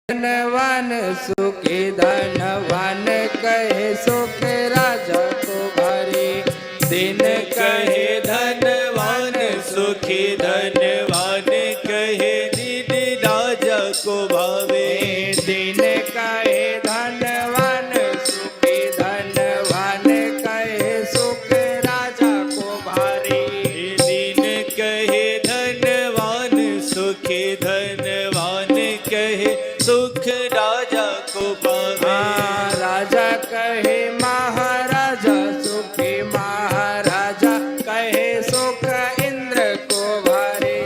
धनवान सुखी धनवान कहे सुख राजा को भारी। दिन कहे धनवान सुखी धनवान कहे दीन राजा को भावे। दिन कहे धनवान सुखी धनवान कहे सुख राजा को भारी। दिन कहे धनवान सुखी धनवान कहे सुख राजा को पावे। राजा कहे महाराजा सुखी महाराजा कहे सुख इंद्र को भारी।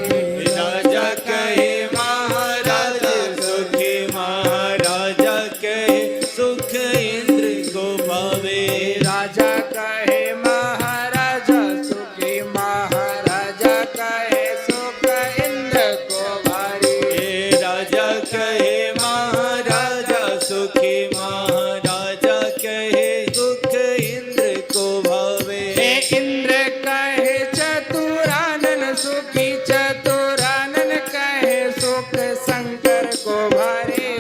राजा कहे महाराजा सुखी महाराजा कहे सुख इंद्र को पावे। राजा कहे महाराजा सुखी महाराजा कहे सुख इंद्र को भारी। राजा कहे महाराजा सुखी महाराजा कहे सुख इंद्र को भावे। इंद्र कहे चतुरानन सुखी चतुरानन कहे सुख शंकर को भारी।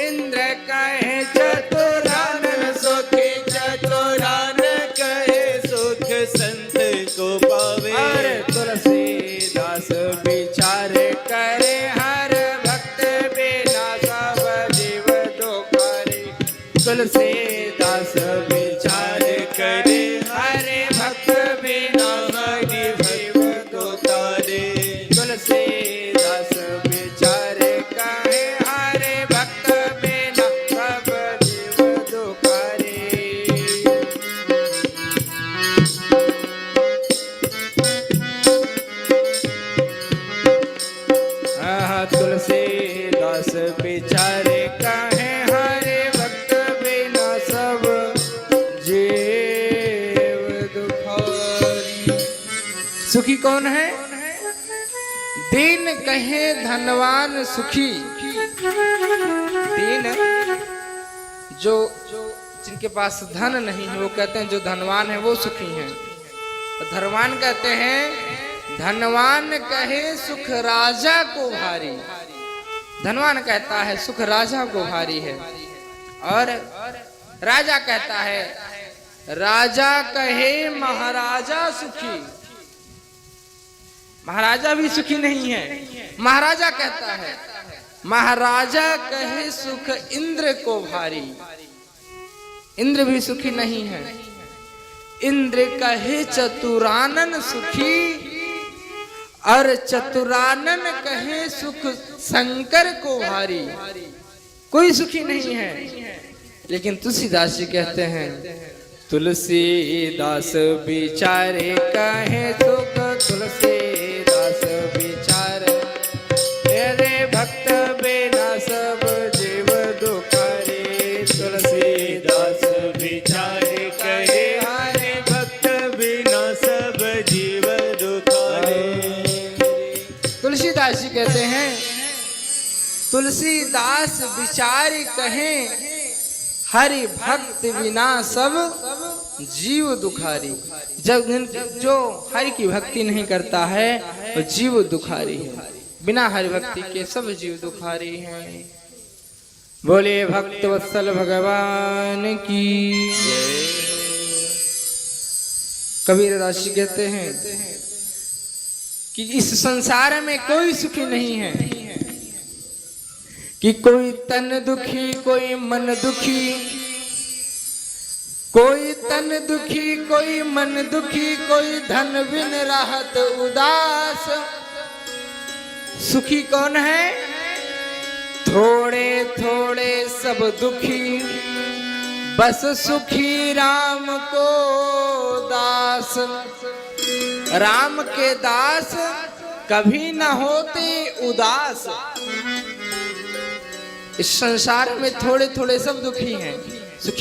इंद्र कहे चतुरानन सुखी चतुरानन कहे सुख संत को पावे। और तुलसीदास विचार करे हर भक्त बिना सब जीव दुखारी। तुलसीदास विचार करे हर भक्त बिना सब जीव दुखारी। तुलसीदास विचार कहे हर भक्त बिना सब जीव दुखारी। तुलसीदास विचार कहे हरे भक्त बिना सब जीव दुखारी। सुखी कौन है? दीन कहे धनवान सुखी। दीन जो जिनके पास धन नहीं है वो कहते हैं जो धनवान है वो सुखी हैं। धनवान कहते हैं धनवान कहे सुख राजा को भारी। धनवान कहता है सुख राजा को भारी है। और राजा कहता है राजा कहे महाराजा सुखी। महाराजा भी सुखी नहीं है। महाराजा कहता है महाराजा कहे सुख इंद्र को भारी। इंद्र भी सुखी नहीं है। इंद्र कहे चतुरानन सुखी और चतुरानन कहे सुख शंकर को भारी। कोई सुखी नहीं है। लेकिन तुलसीदास जी कहते हैं तुलसीदास विचारे कहे सुख तुलसीदास विचार मेरे भक्त बिना सब जीव दुखारी। तुलसीदास विचार कहे हरे भक्त बिना सब जीव दुखारे। तुलसीदास जी कहते हैं तुलसीदास विचार कहे हरि भक्त बिना सब जीव दुखारी। जो हरि की भक्ति नहीं करता है वो जीव दुखारी है। बिना हरि भक्ति के सब जीव दुखारी हैं। बोले भक्त वत्सल भगवान की। कबीर दास जी कहते हैं कि इस संसार में कोई सुखी नहीं है। कि कोई तन दुखी कोई मन दुखी। कोई तन दुखी कोई मन दुखी कोई धन बिन रहत उदास। सुखी कौन है? थोड़े थोड़े सब दुखी बस सुखी राम को दास। राम के दास कभी न होते उदास। इस संसार में थोड़े थोड़े सब दुखी हैं। सुखी